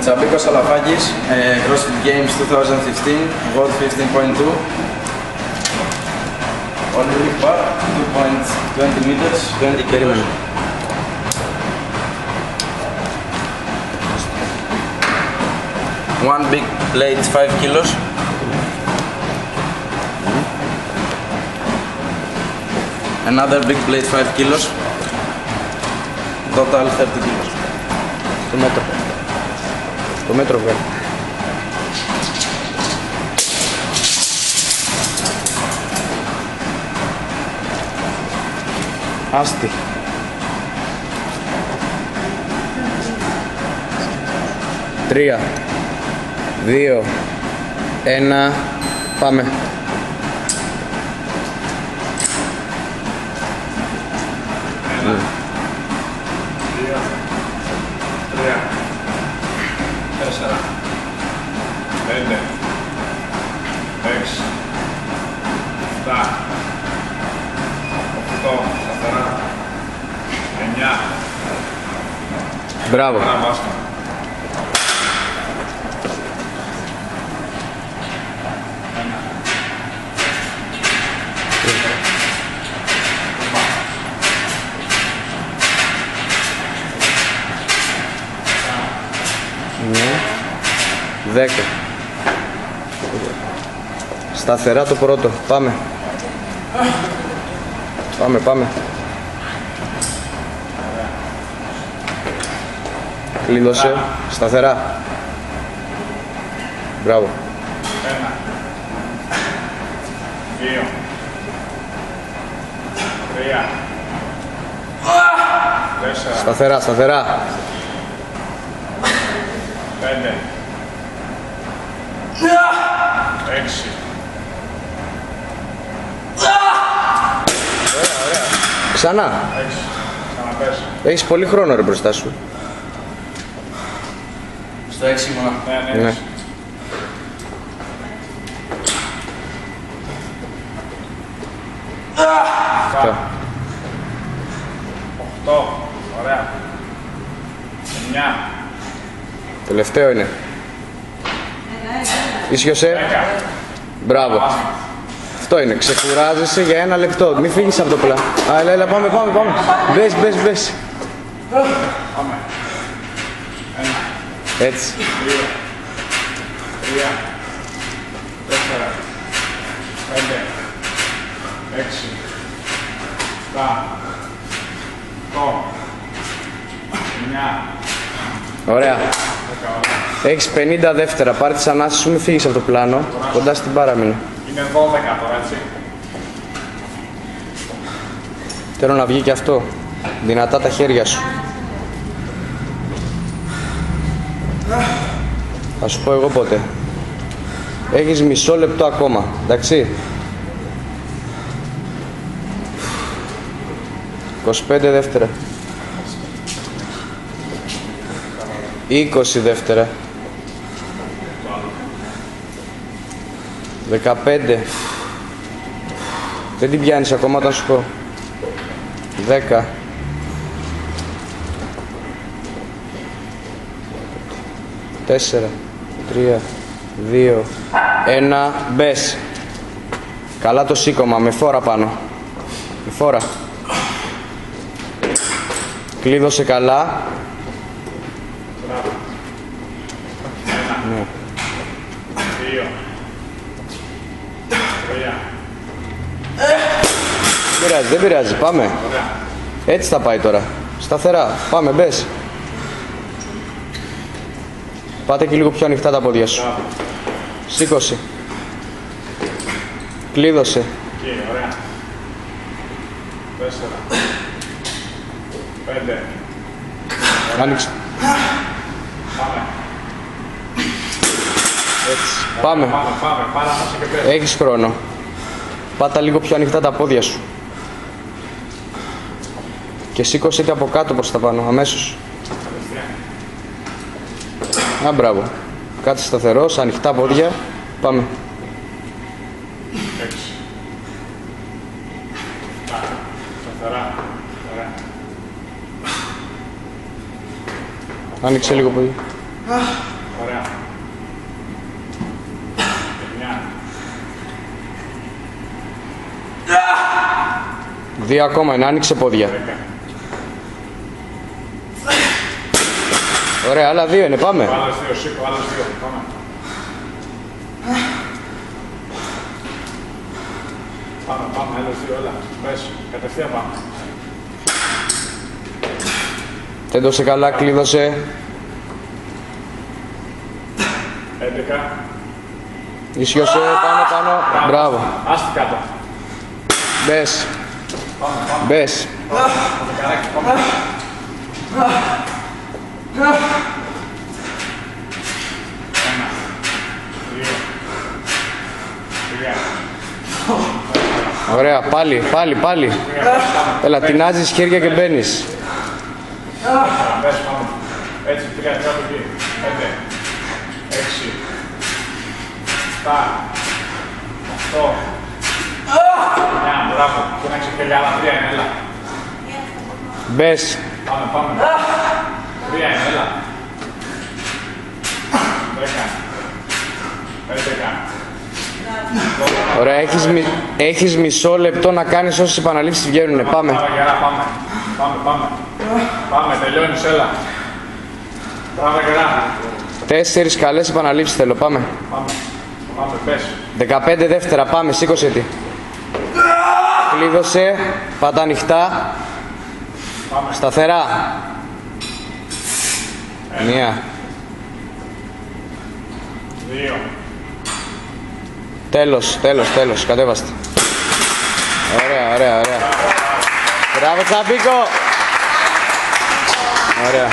Τσαμπίκος Αλαφάκης, CrossFit Games 2015, World 15.2. Olympic bar, 2.20 meters, 20 kilos. One big plate, 5 kilos. Another big plate, 5 kilos. Total 30 kilos. Το μέτρο. Το μέτρο βγάλει. Άστη. 3, 2, 1, πάμε. Μπράβο. Ναι. 10. Σταθερά το πρώτο. Πάμε. Πάμε, πάμε. Κλείδωσε. Σταθερά. Μπράβο. 1, 2, 3, 4. Σταθερά, σταθερά. 5, 6. Ξανά. 6. Ξαναπες. Έχεις πολύ χρόνο ρε μπροστά σου. Στο 6 μόνο. Ναι. Ναι. Αυτά. 8. Ωραία. 9. Τελευταίο είναι. Ίσιοσε. 10. Μπράβο. Αυτό είναι. Ξεκουράζεσαι για 1 λεπτό. Μην φύγεις από το πλάνο. Έλα, έλα, πάμε, πάμε, πάμε. Μπες, μπες, μπες. Πάμε. 1, Έτσι. 2, 3, 4, 5, 6, 7, 8, 9, Ωραία. 10. Έχεις 50 δεύτερα. Πάρε τις ανάσες σου, μην φύγεις από το πλάνο. Κοντά στην μπάρα μείνε. Είναι 12 τώρα, έτσι. Θέλω να βγει και αυτό. Δυνατά τα χέρια σου. Θα σου πω εγώ πότε. Έχεις μισό λεπτό ακόμα. Εντάξει. 25 δεύτερα. 20 δεύτερα. 15. Δεν την πιάνεις ακόμα όταν σου πω. 10. 4, 3, 2, 1. Μπες. Καλά το σήκωμα, με φόρα πάνω. Με φόρα. Κλείδωσε καλά. Ναι. 2, 3. Δεν πειράζει, δεν πειράζει. Πάμε. Έτσι θα πάει τώρα. Σταθερά. Πάμε, μπες. Πάτε και λίγο πιο ανοιχτά τα πόδια σου. Σήκωσε. Κλείδωσε. Εκεί, ωραία. 4, 5. Άνοιξε. Πάμε. Έτσι. Πάμε. Πάμε, πάμε, και πες. Έχεις χρόνο. Πάτα λίγο πιο ανοιχτά τα πόδια σου. Και σήκωσε και από κάτω προς τα πάνω, αμέσως. Α, μπράβο. Κάτσε σταθερός, ανοιχτά πόδια. Πάμε. 6. Σταθερά. Ωραία. Άνοιξε λίγο πόδια. Ωραία. 9. 2 ακόμα, είναι, άνοιξε πόδια. 10. Ωραία, άλλα 2 είναι, πάμε. Άλλες 2, σήκω, άλλες 2. Πάμε. Πάμε, άλλες 2, έλα. Πες, κατευθείαν πάμε. Τέντωσε καλά, κλείδωσε. 11. Ισιώσε, πάνω. Μπράβο. Άστη κάτω. Μπες. Πάμε. Μπες. Καράκι, πάμε. 1, 2, 3. Ωραία, πάλι. Έλα, τεινάζεις χέρια και μπαίνεις. Πες, πάμε. Έτσι, 3, κάτω εκεί. 5, 6, 7, 8, 9, μπράβο. Κούναξε χέρια, άλλα 3 είναι, έλα. Μπες. Πάμε. 3 είναι, έλα. 10, 11. Ωραία, έχεις μισό λεπτό να κάνεις όσες επαναλήψεις βγαίνουνε. Πάμε. Πάμε, γερά, πάμε. Πάμε, τελειώνεις, έλα. Πάμε, γερά. 4 καλές επαναλήψεις θέλω, πάμε. Πάμε, πες. 15 δεύτερα, πάμε, σήκωσε τη. Κλείδωσε, πάτα ανοιχτά. Πάμε. Σταθερά. 1. 2. Τέλος, κατέβαστε. Ωραία. Μπράβο Τσαμπίκο. Ωραία.